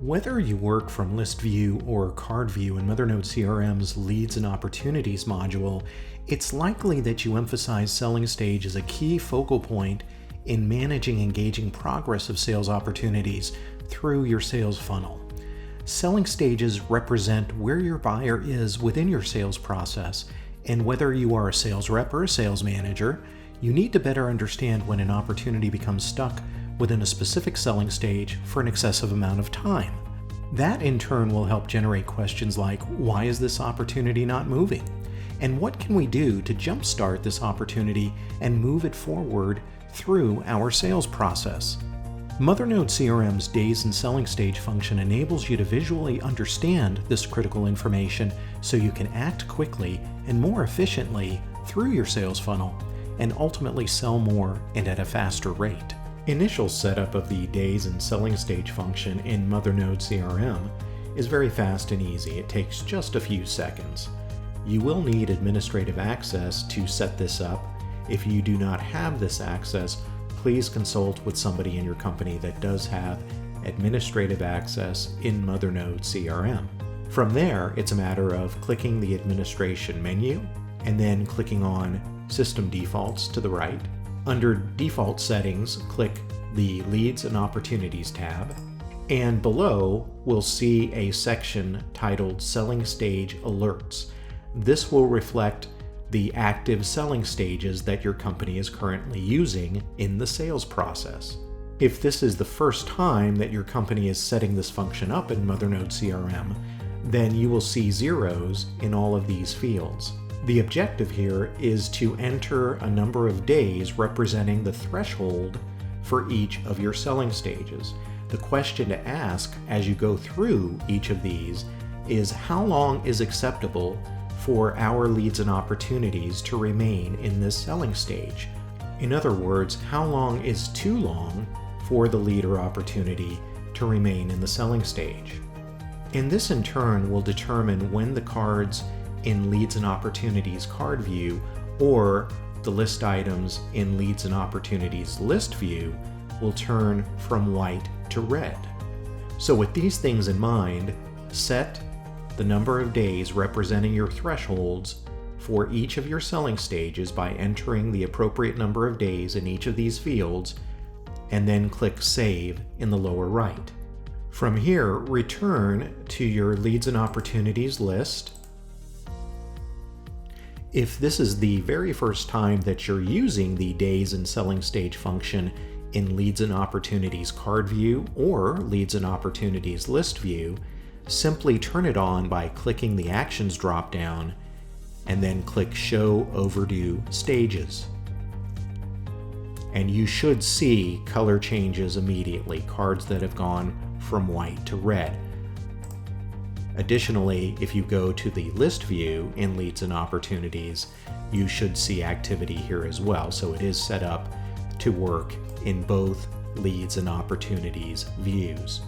Whether you work from List View or Card View in Mothernode CRM's Leads and Opportunities module, it's likely that you emphasize selling stage as a key focal point in managing engaging progress of sales opportunities through your sales funnel. Selling stages represent where your buyer is within your sales process, and whether you are a sales rep or a sales manager, you need to better understand when an opportunity becomes stuck within a specific selling stage for an excessive amount of time. That in turn will help generate questions like, why is this opportunity not moving? And what can we do to jumpstart this opportunity and move it forward through our sales process? Mothernode CRM's Days and Selling Stage function enables you to visually understand this critical information so you can act quickly and more efficiently through your sales funnel and ultimately sell more and at a faster rate. Initial setup of the Days and Selling Stage function in Mothernode CRM is very fast and easy. It takes just a few seconds. You will need administrative access to set this up. If you do not have this access, please consult with somebody in your company that does have administrative access in Mothernode CRM. From there, it's a matter of clicking the administration menu and then clicking on System Defaults to the right. Under Default Settings, click the Leads and Opportunities tab, and below we'll see a section titled Selling Stage Alerts. This will reflect the active selling stages that your company is currently using in the sales process. If this is the first time that your company is setting this function up in Mothernode CRM, then you will see zeros in all of these fields. The objective here is to enter a number of days representing the threshold for each of your selling stages. The question to ask as you go through each of these is, how long is acceptable for our leads and opportunities to remain in this selling stage? In other words, how long is too long for the lead or opportunity to remain in the selling stage? And this in turn will determine when the cards in Leads and Opportunities Card View or the list items in Leads and Opportunities List View will turn from white to red. So with these things in mind, set the number of days representing your thresholds for each of your selling stages by entering the appropriate number of days in each of these fields, and then click Save in the lower right. From here, return to your Leads and Opportunities list. If this is the very first time that you're using the Days and Selling Stage function in Leads and Opportunities Card View or Leads and Opportunities List View, simply turn it on by clicking the Actions drop-down and then click Show Overdue Stages. And you should see color changes immediately, cards that have gone from white to red. Additionally, if you go to the List View in Leads and Opportunities, you should see activity here as well. So it is set up to work in both Leads and Opportunities views.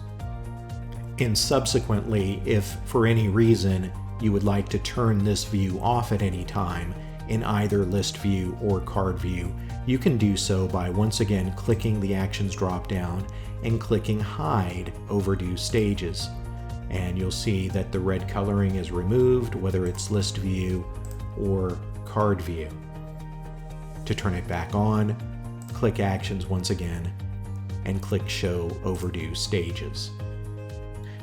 And subsequently, if for any reason you would like to turn this view off at any time in either List View or Card View, you can do so by once again clicking the Actions drop-down and clicking Hide Overdue Stages. And you'll see that the red coloring is removed, whether it's List View or Card View. To turn it back on, click Actions once again and click Show Overdue Stages.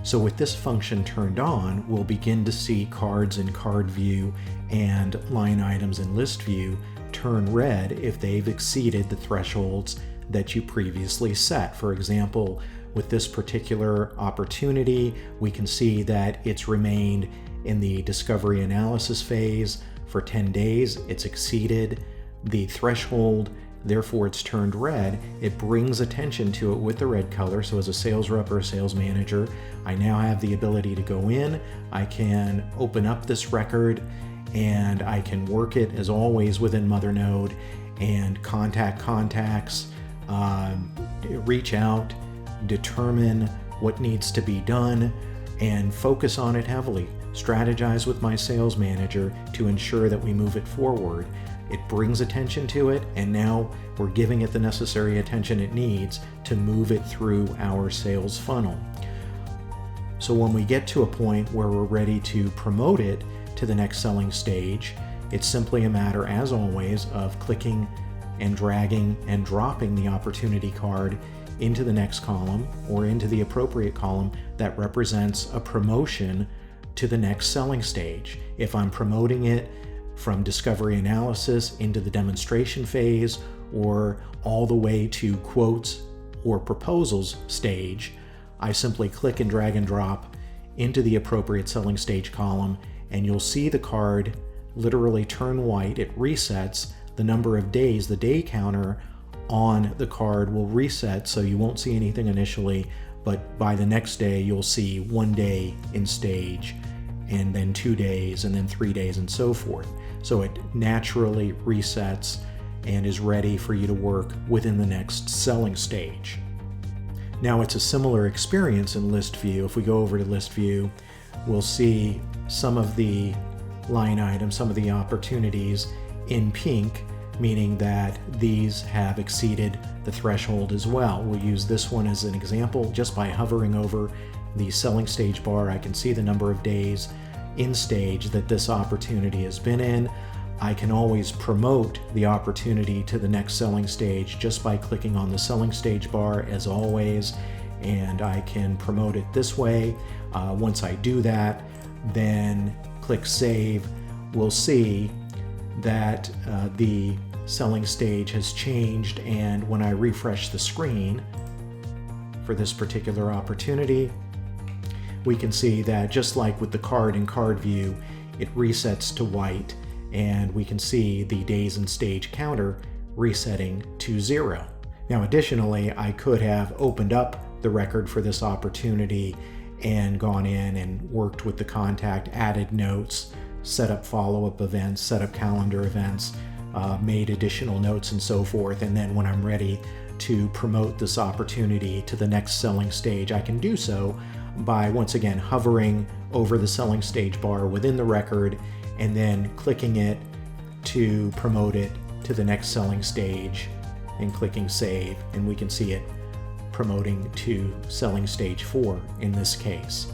So with this function turned on, we'll begin to see cards in Card View and line items in List View turn red if they've exceeded the thresholds that you previously set. For example, with this particular opportunity, we can see that it's remained in the discovery analysis phase for 10 days. It's exceeded the threshold, therefore it's turned red. It brings attention to it with the red color. So as a sales rep or a sales manager, I now have the ability to go in, I can open up this record, and I can work it as always within Mothernode and contact contacts, reach out, determine what needs to be done, and focus on it heavily. Strategize with my sales manager to ensure that we move it forward. It brings attention to it, and now we're giving it the necessary attention it needs to move it through our sales funnel. So when we get to a point where we're ready to promote it to the next selling stage, it's simply a matter, as always, of clicking and dragging and dropping the opportunity card into the next column or into the appropriate column that represents a promotion to the next selling stage. If I'm promoting it from discovery analysis into the demonstration phase or all the way to quotes or proposals stage, I simply click and drag and drop into the appropriate selling stage column, and you'll see the card literally turn white. It resets the number of days. The day counter on the card will reset, so you won't see anything initially, but by the next day you'll see 1 day in stage, and then 2 days, and then 3 days, and so forth. So it naturally resets and is ready for you to work within the next selling stage. Now, it's a similar experience in list view. If we go over to list view, we'll see some of the line items, some of the opportunities in pink, meaning that these have exceeded the threshold as well. We'll use this one as an example. Just by hovering over the selling stage bar, I can see the number of days in stage that this opportunity has been in. I can always promote the opportunity to the next selling stage just by clicking on the selling stage bar, as always, and I can promote it this way. Once I do that, then click save. We'll see that the selling stage has changed, and when I refresh the screen for this particular opportunity, we can see that just like with the card in card view, it resets to white, and we can see the days in stage counter resetting to 0. Now, additionally, I could have opened up the record for this opportunity and gone in and worked with the contact, added notes, set up follow-up events, set up calendar events, made additional notes, and so forth. And then when I'm ready to promote this opportunity to the next selling stage, I can do so by, once again, hovering over the selling stage bar within the record and then clicking it to promote it to the next selling stage and clicking save, and we can see it promoting to selling stage 4 in this case.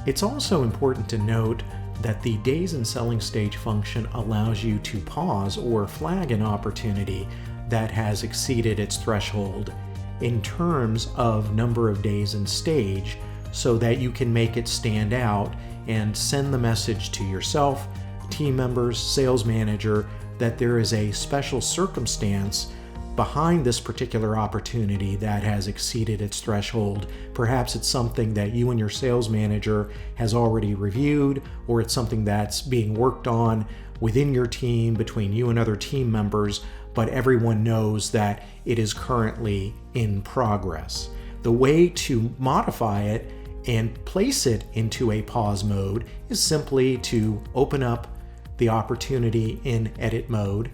It's also important to note that the days in selling stage function allows you to pause or flag an opportunity that has exceeded its threshold in terms of number of days in stage, so that you can make it stand out and send the message to yourself, team members, sales manager, that there is a special circumstance behind this particular opportunity that has exceeded its threshold. Perhaps it's something that you and your sales manager has already reviewed, or it's something that's being worked on within your team between you and other team members, but everyone knows that it is currently in progress. The way to modify it and place it into a pause mode is simply to open up the opportunity in edit mode,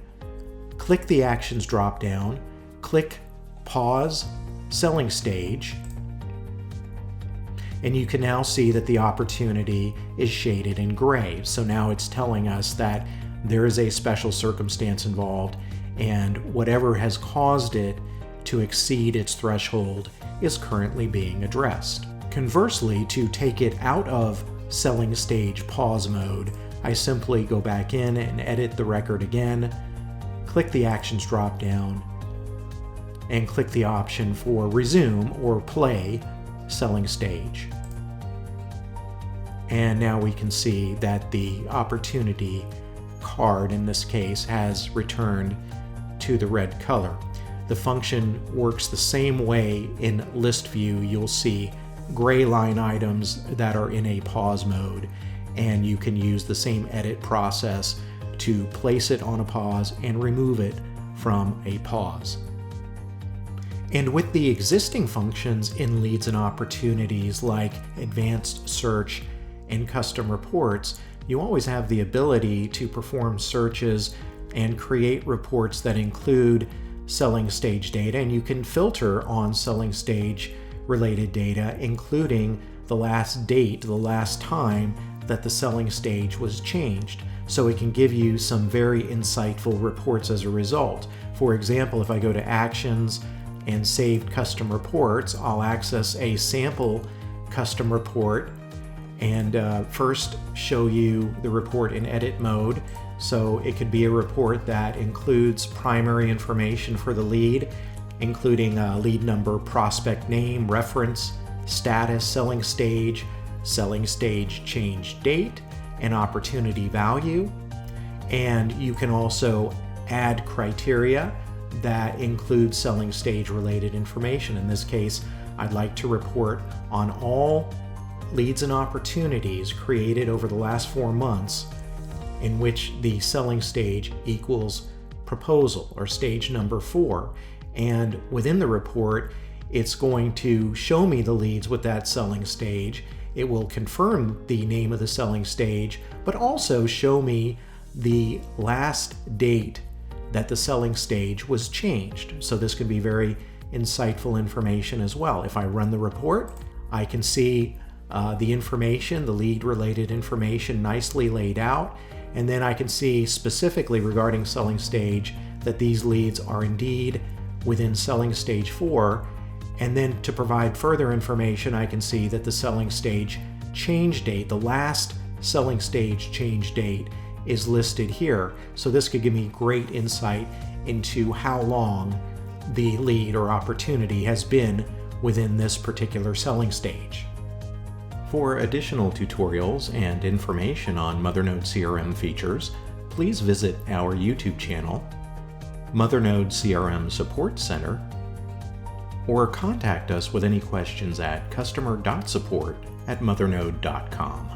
click the actions drop down, click pause selling stage, and you can now see that the opportunity is shaded in gray. So now it's telling us that there is a special circumstance involved, and whatever has caused it to exceed its threshold is currently being addressed. Conversely, to take it out of selling stage pause mode, I simply go back in and edit the record again, click the actions drop down, and click the option for resume or play selling stage. And now we can see that the opportunity card in this case has returned to the red color. The function works the same way in list view. You'll see gray line items that are in a pause mode, and you can use the same edit process to place it on a pause and remove it from a pause. And with the existing functions in leads and opportunities like advanced search and custom reports, you always have the ability to perform searches and create reports that include selling stage data, and you can filter on selling stage related data, including the last date, the last time that the selling stage was changed. So it can give you some very insightful reports as a result. For example, if I go to Actions and Saved Custom Reports, I'll access a sample custom report and first show you the report in edit mode. So it could be a report that includes primary information for the lead, including lead number, prospect name, reference, status, selling stage change date, and opportunity value. And you can also add criteria that include selling stage related information. In this case, I'd like to report on all leads and opportunities created over the last 4 months in which the selling stage equals proposal, or stage number 4. And within the report, it's going to show me the leads with that selling stage. It will confirm the name of the selling stage, but also show me the last date that the selling stage was changed. So this could be very insightful information as well. If I run the report, I can see the information, the lead related information nicely laid out, and then I can see specifically regarding selling stage that these leads are indeed within selling stage 4. And then to provide further information, I can see that the selling stage change date, the last selling stage change date, is listed here. So this could give me great insight into how long the lead or opportunity has been within this particular selling stage. For additional tutorials and information on Mothernode CRM features, please visit our YouTube channel, Mothernode CRM Support Center, or contact us with any questions at customer.support@mothernode.com.